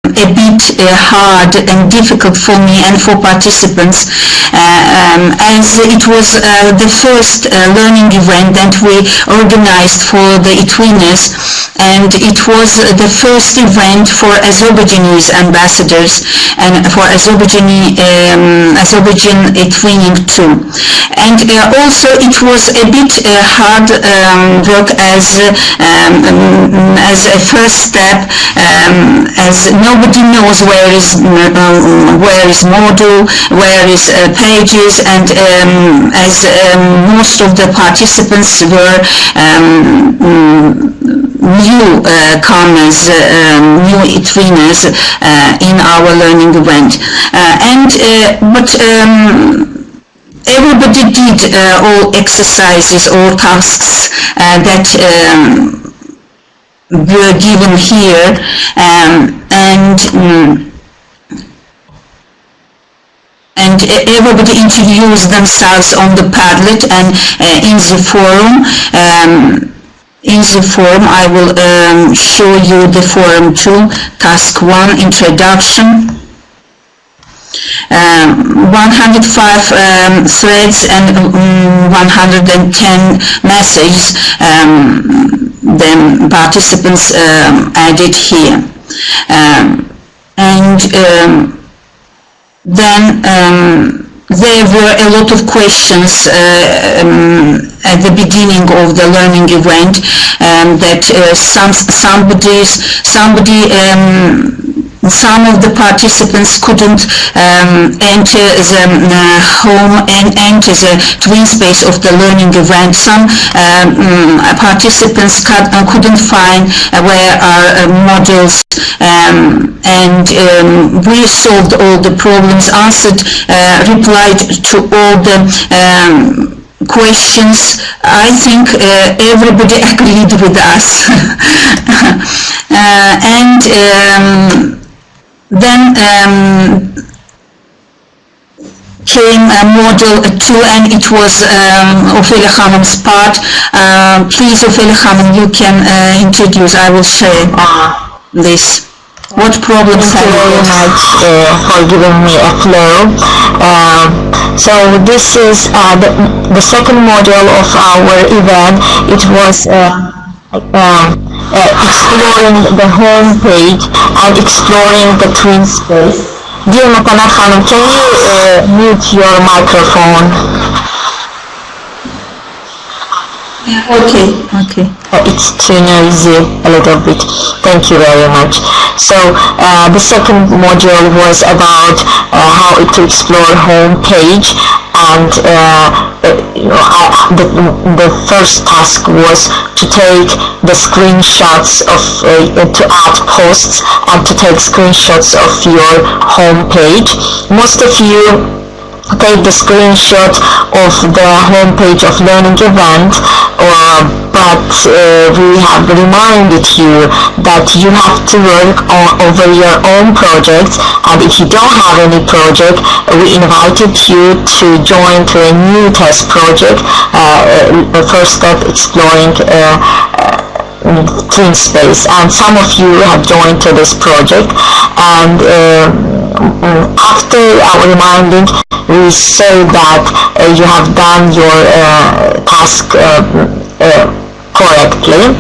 a bit hard and difficult for me and for participants, as it was the first learning event that we organized for the eTwinners, and it was the first event for Azerbaijanese ambassadors and for Azerbaijan eTwinning too. And also it was a bit hard work as a first step, as nobody knows where is module, where is pages, and as most of the participants were newcomers, new eTwinners in our learning event, but everybody did all exercises, all tasks that were given here, and everybody introduced themselves on the Padlet and in the forum. In the forum, I will show you the forum too. Task 1, introduction. 105 threads and 110 messages the participants added here. Then there were a lot of questions at the beginning of the learning event that some of the participants couldn't enter the home and enter the Twinspace of the learning event. Some participants couldn't find where are modules, and we solved all the problems, replied to all the questions. I think everybody agreed with us. Then came module 2, and it was Ophelia Hanım's part. Please, Ophelia Hanım, you can introduce. I will share this. What problems have you? Thank you very much for giving me a flow. So this is the second module of our event. It was exploring the home page and exploring the Twinspace. Dear Mutanak Hanım, can you mute your microphone? Okay. It's too noisy a little bit. Thank you very much. So the second module was about how to explore home page, and the first task was to take the screenshots of to add posts and to take screenshots of your home page. Most of you take the screenshot of the home page of learning event, but we have reminded you that you have to work over your own projects, and if you don't have any project, we invited you to join to a new test project, first step exploring Twinspace, and some of you have joined to this project, and after our reminding, we say that you have done your task correctly.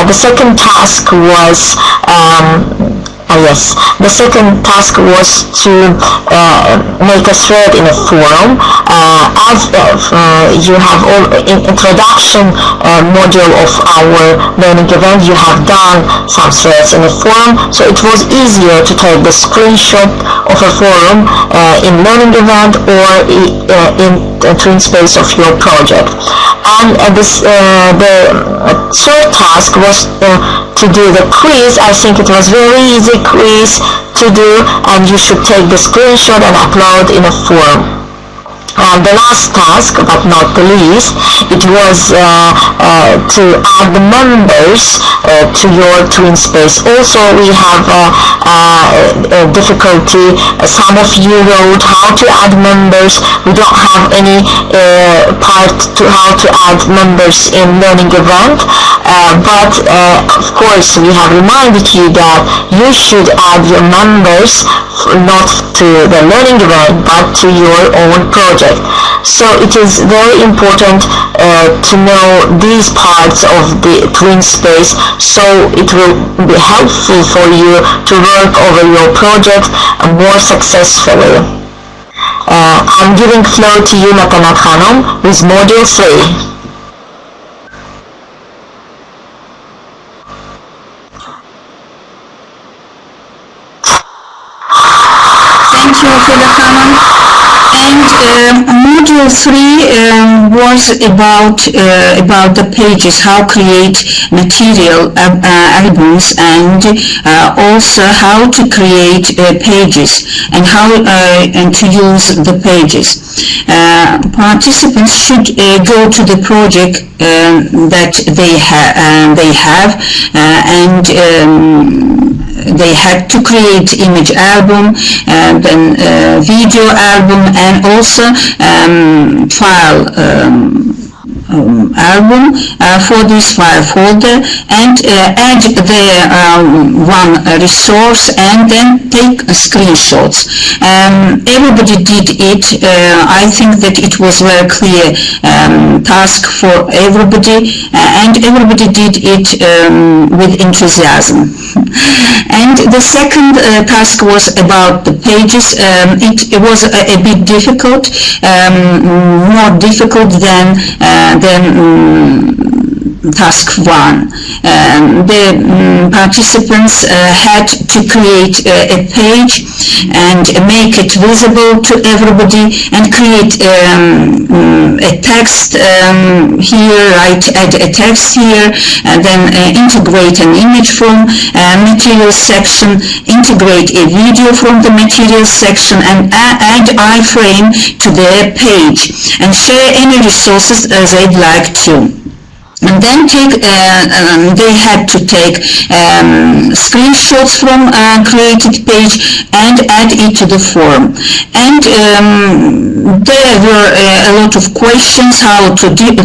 The second task was the second task was to make a thread in a forum. As you have all introduction module of our learning event, you have done some threads in a forum, so it was easier to take the screenshot of a forum in learning event or in the Twinspace of your project. And the third task was to do the quiz. I think it was very easy quiz to do, and you should take the screenshot and upload in a forum. The last task, but not the least, it was to add the members to your Twinspace. Also, we have difficulty. Some of you wrote how to add members. We don't have any part to how to add members in learning event, but of course we have reminded you that you should add your members not to the learning event but to your own project. So it is very important to know these parts of the Twinspace, so it will be helpful for you to work over your project more successfully. I'm giving floor to you, Matanat Khanum, with Module 3. Thank you, Fida Khanum. And Module 3 was about the pages, how create material albums, and also how to create pages and how and to use the pages. Participants should go to the project that they have and they had to create image album, then video album, and also file album for this file folder, and add the one resource and then take screenshots. Everybody did it. I think that it was very clear task for everybody, and everybody did it with enthusiasm. And the second task was about the pages. It was a bit difficult, more difficult than task 1. The participants had to create a page and make it visible to everybody, and create a text here, add a text here, and then integrate an image from materials section, integrate a video from the materials section, and add iframe to their page, and share any resources as they'd like to. And then they had to take screenshots from a created page and add it to the form. And there were a lot of questions how to do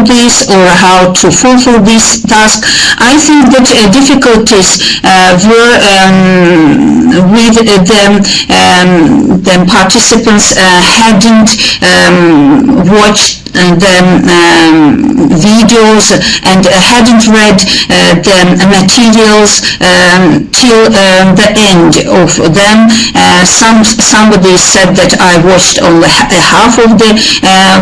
this, or how to fulfill this task. I think that difficulties were with the participants hadn't watched the videos and hadn't read the materials till the end of them. Somebody said that I watched only half of the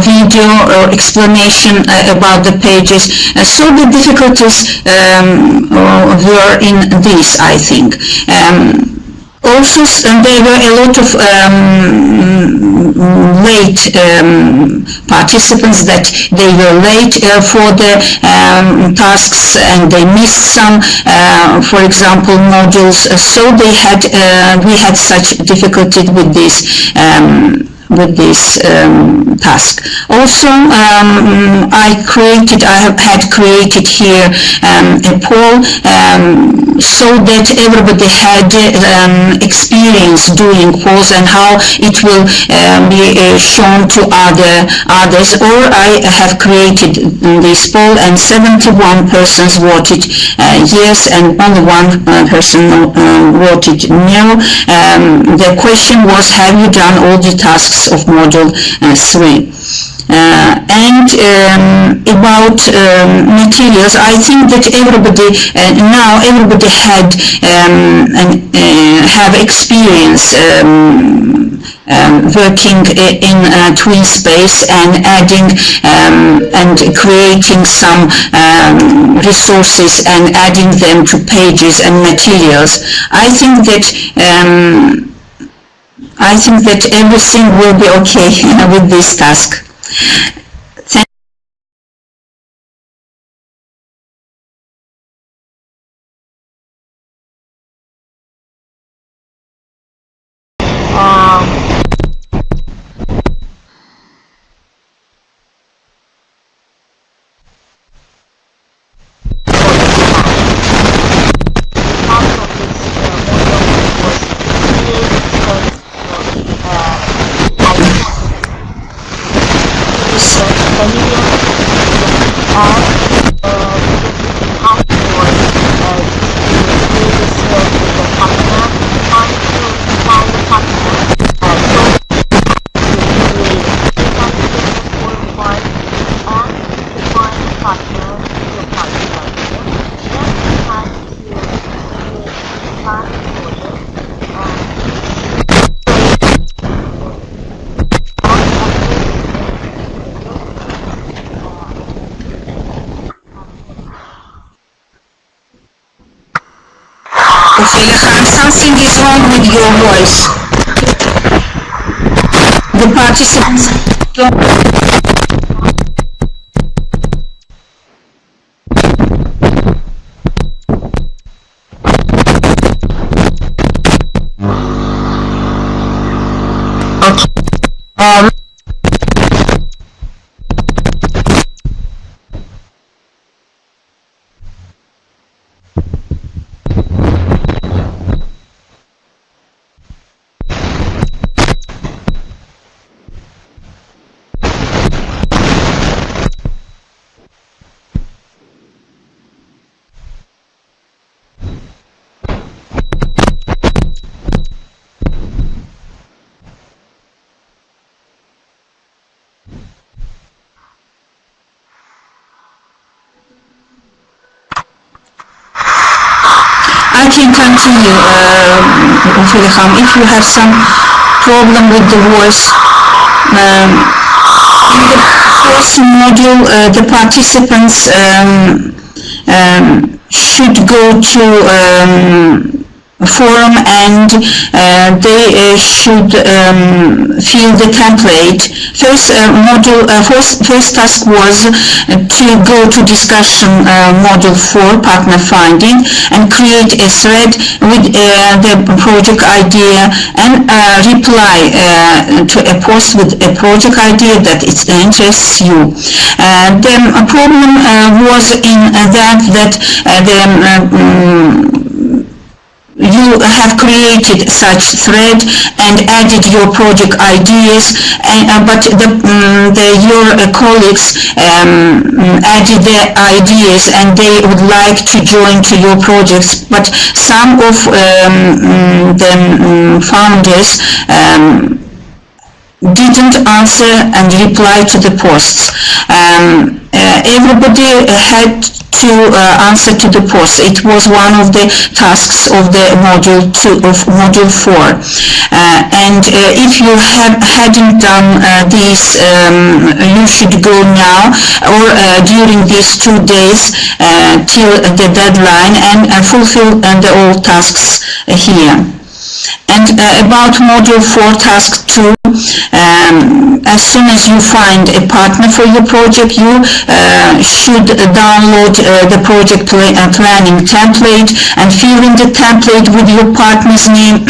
video or explanation about the pages. So the difficulties were in this, I think. Also, there were a lot of late participants, that they were late for the tasks, and they missed some, for example, modules. So we had such difficulty with this task. Also, I had created here a poll so that everybody had experience doing polls and how it will be shown to others. Or I have created this poll, and 71 persons voted yes, and only one person voted no. The question was, have you done all the tasks of Module 3? And about materials, I think that everybody now had have experience working in Twinspace and adding and creating some resources and adding them to pages and materials. I think that everything will be okay with this task. something is wrong with your voice. The participants don't... I can continue, Filham, if you have some problem with the voice. In the first module, the participants should go to forum and they should fill the template. First task was to go to discussion module 4, partner finding, and create a thread with the project idea and reply to a post with a project idea that it interests you. The problem was in that you have created such thread and added your project ideas, but your colleagues added their ideas and they would like to join to your projects, but some of the founders didn't answer and reply to the posts. Everybody had to answer to the post. It was one of the tasks of the module 4. And if you hadn't done this, you should go now or during these 2 days till the deadline and fulfill all tasks here. And about module 4 task 2, as soon as you find a partner for your project, you should download the project planning template and fill in the template with your partner's name.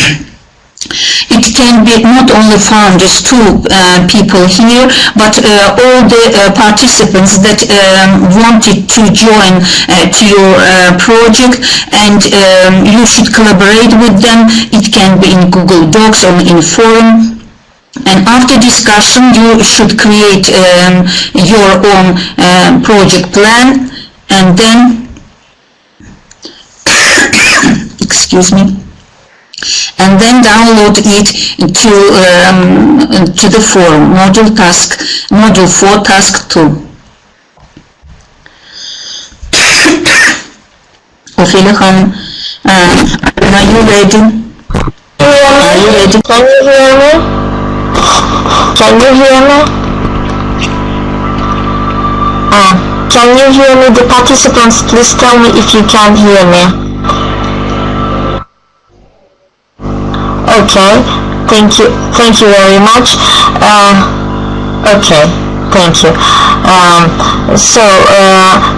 It can be not only founders, 2 people here, but all the participants that wanted to join to your project, and you should collaborate with them. It can be in Google Docs or in forum. And after discussion, you should create your own project plan, and then excuse me, and then download it to the forum, module 4 task 2. Ophelia, are you ready? Are you ready? Can you hear me? Can you hear me? Can you hear me? The participants, please tell me if you can hear me. Okay, thank you very much. Okay, thank you.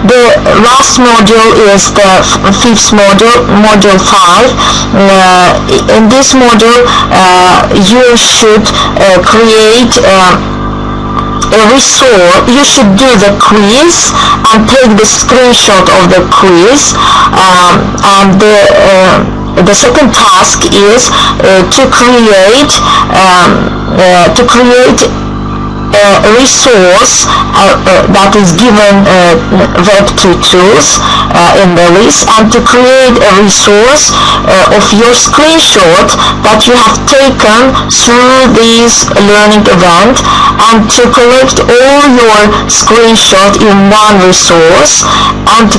The last module is the 5th module, module 5. In this module, you should create a resource. You should do the quiz and take the screenshot of the quiz, and the second task is to create a resource that is given Web2 tools in the list, and to create a resource of your screenshot that you have taken through this learning event, and to collect all your screenshot in one resource, and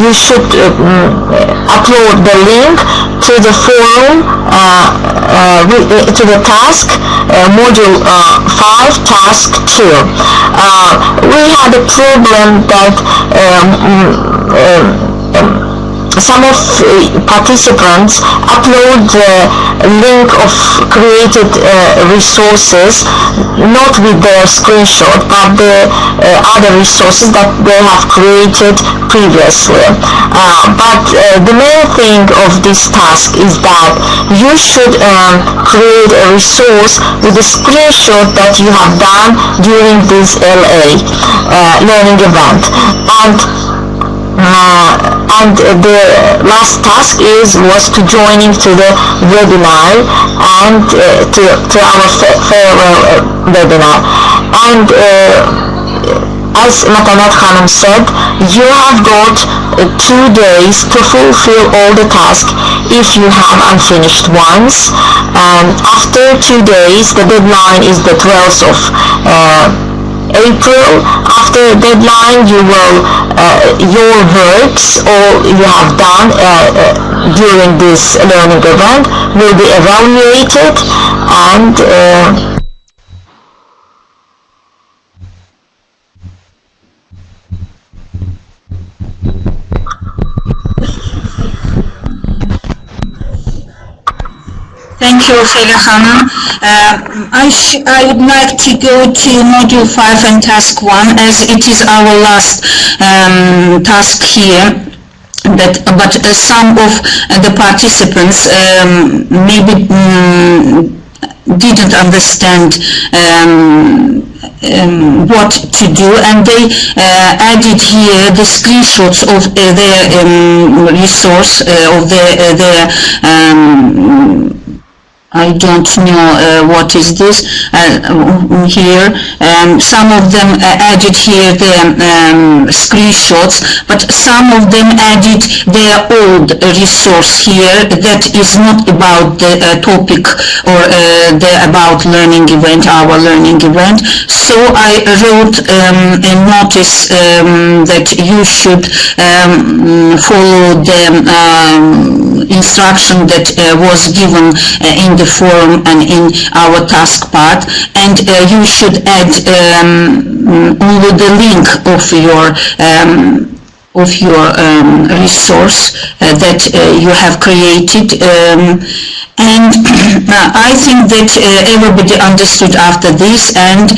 you should upload the link to the forum, to the task, module 5, task 2. We had a problem that some of participants upload the link of created resources, not with their screenshot, but the other resources that they have created previously. But the main thing of this task is that you should create a resource with a screenshot that you have done during this LA learning event. And the last task was to join into the webinar and to our farewell webinar. And as Matanet Khanum said, you have got 2 days to fulfill all the tasks if you have unfinished ones. And after 2 days, the deadline is the 12th of April. After deadline, you will your works all you have done during this learning event will be evaluated and Thank you, Ophelia Hanum. I would like to go to Module 5 and Task 1 as it is our last task here. But some of the participants maybe didn't understand what to do, and they added here the screenshots of their resource of their I don't know what is this here. Some of them added here the screenshots, but some of them added their old resource here that is not about the topic or about learning event, our learning event. So I wrote a notice that you should follow the instruction that was given in the forum and in our task part, and you should add only the link of your resource that you have created, and I think that everybody understood after this, and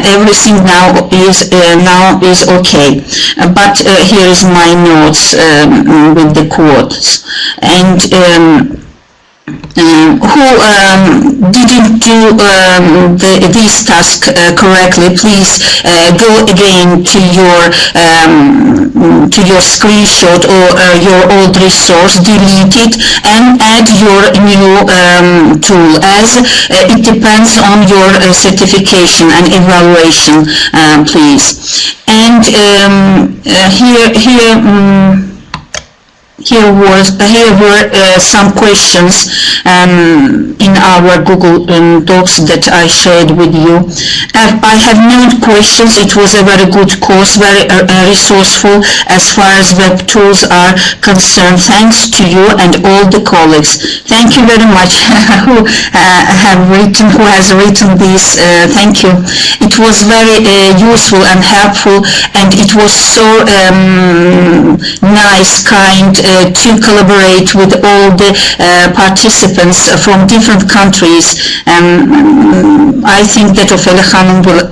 everything now is okay. But here is my notes with the quotes. And who didn't do this task correctly, please go again to your screenshot or your old resource, delete it, and add your new tool, as it depends on your certification and evaluation, please. And here were some questions in our Google Docs that I shared with you. I have known questions. It was a very good course, very resourceful as far as web tools are concerned. Thanks to you and all the colleagues. Thank you very much who has written this. Thank you. It was very useful and helpful, and it was so nice, kind, to collaborate with all the participants from different countries. I think that Ophelia Hanum will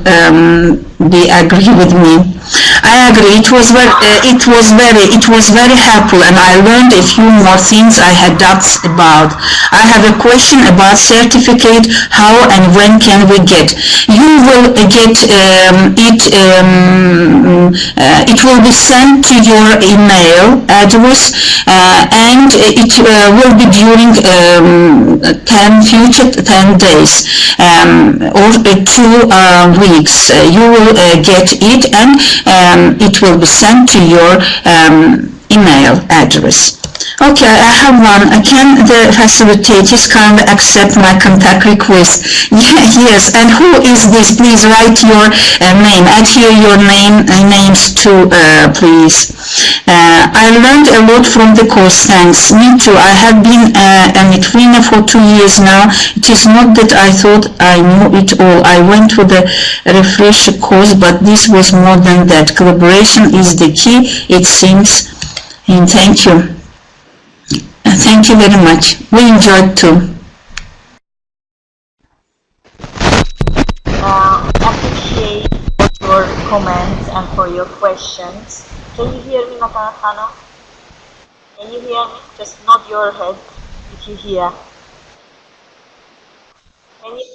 agree with me. I agree. It was very helpful, and I learned a few more things I had doubts about. I have a question about certificate. How and when can we get? You will get it. It will be sent to your email address, and it will be during future 10 days or 2 weeks. You will get it, and it will be sent to your email address. Okay, I have one. Can the facilitators kindly accept my contact request? Yes, and who is this? Please write your name. Add here your names too, please. I learned a lot from the course. Thanks. Me too. I have been a trainer for 2 years now. It is not that I thought I knew it all. I went to the refresher course, but this was more than that. Collaboration is the key, it seems. And thank you. Thank you very much. We enjoyed too. Appreciate for your comments and for your questions. Can you hear me, Matanatano? Can you hear me? Just nod your head if you hear. Can you?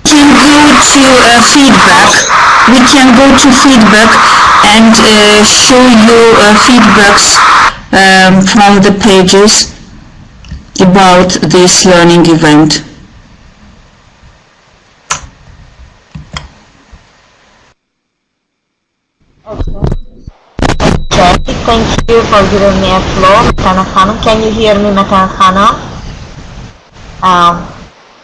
Can go to feedback. We can go to feedback and show you feedbacks from the pages about this learning event. Okay, thank you for giving me a floor, Matana Khanum. Can you hear me, Matana Khanum?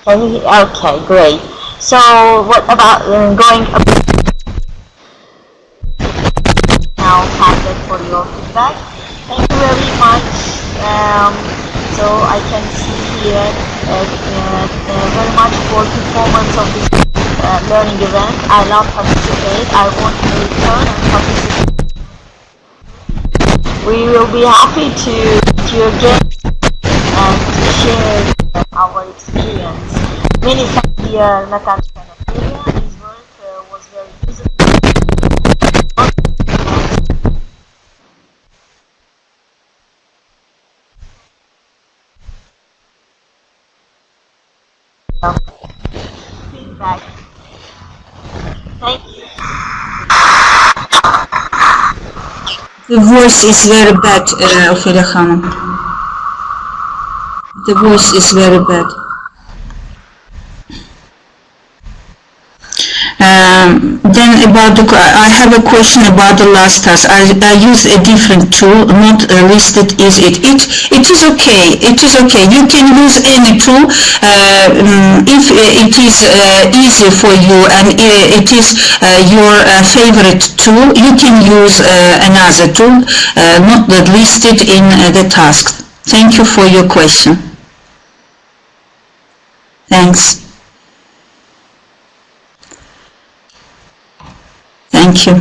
Can you hear? Okay, great. So, what about going now? Packet for your feedback. Thank you very much. So I can see here very much for performance of this learning event. I love participate. I want to return and participate. We will be happy to again and to share our experience. Many thanks, dear Natalia Canapria. His work was very useful. Feedback. Thank you. The voice is very bad, Ophelia Khanum. The voice is very bad. Then about I have a question about the last task. I use a different tool, not listed is it. It is okay. It is okay. You can use any tool if it is easy for you and it is your favorite tool. You can use another tool, not listed in the task. Thank you for your question. Thanks. Thank you.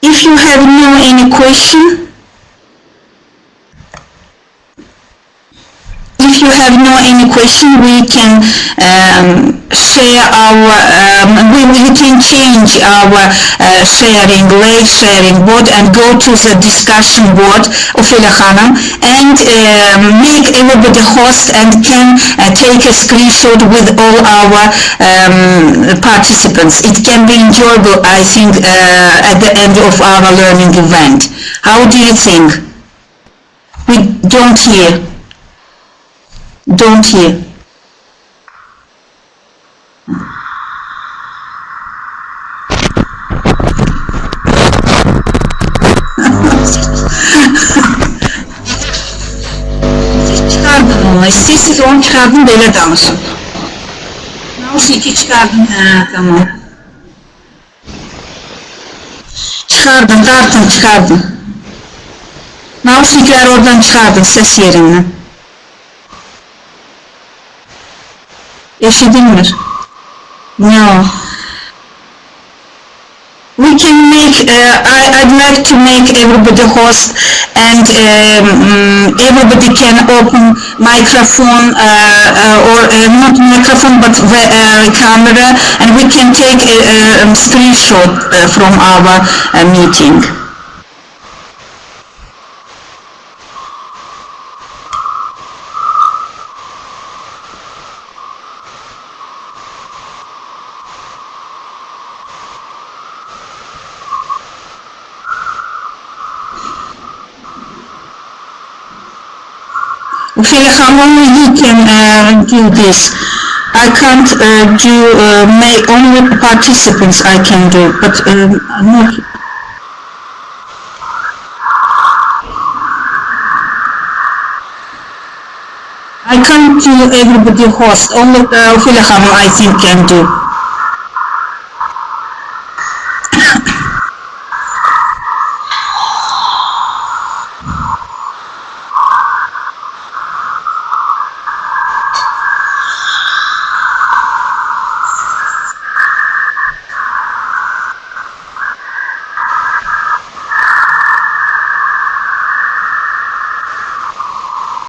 If you have any question, we can share our, we can change our live sharing board and go to the discussion board of Khanum and make everybody host and can take a screenshot with all our participants. It can be enjoyable, I think, at the end of our learning event. How do you think? We don't hear. Don't hear. Çıkardım onu. Sessiz onu çıkardım böyle danışın. Nausniki çıkardım. Tamam. Çıkardım, tartın çıkardım. Nausnikler oradan çıkardım ses yerinden. Yaşadınmır? No. We can make, I'd like to make everybody host and everybody can open microphone or not microphone but camera and we can take a screenshot from our meeting. Only you can do this. I can't do make only participants I can do, but not. I can't do everybody host. Only I think can do.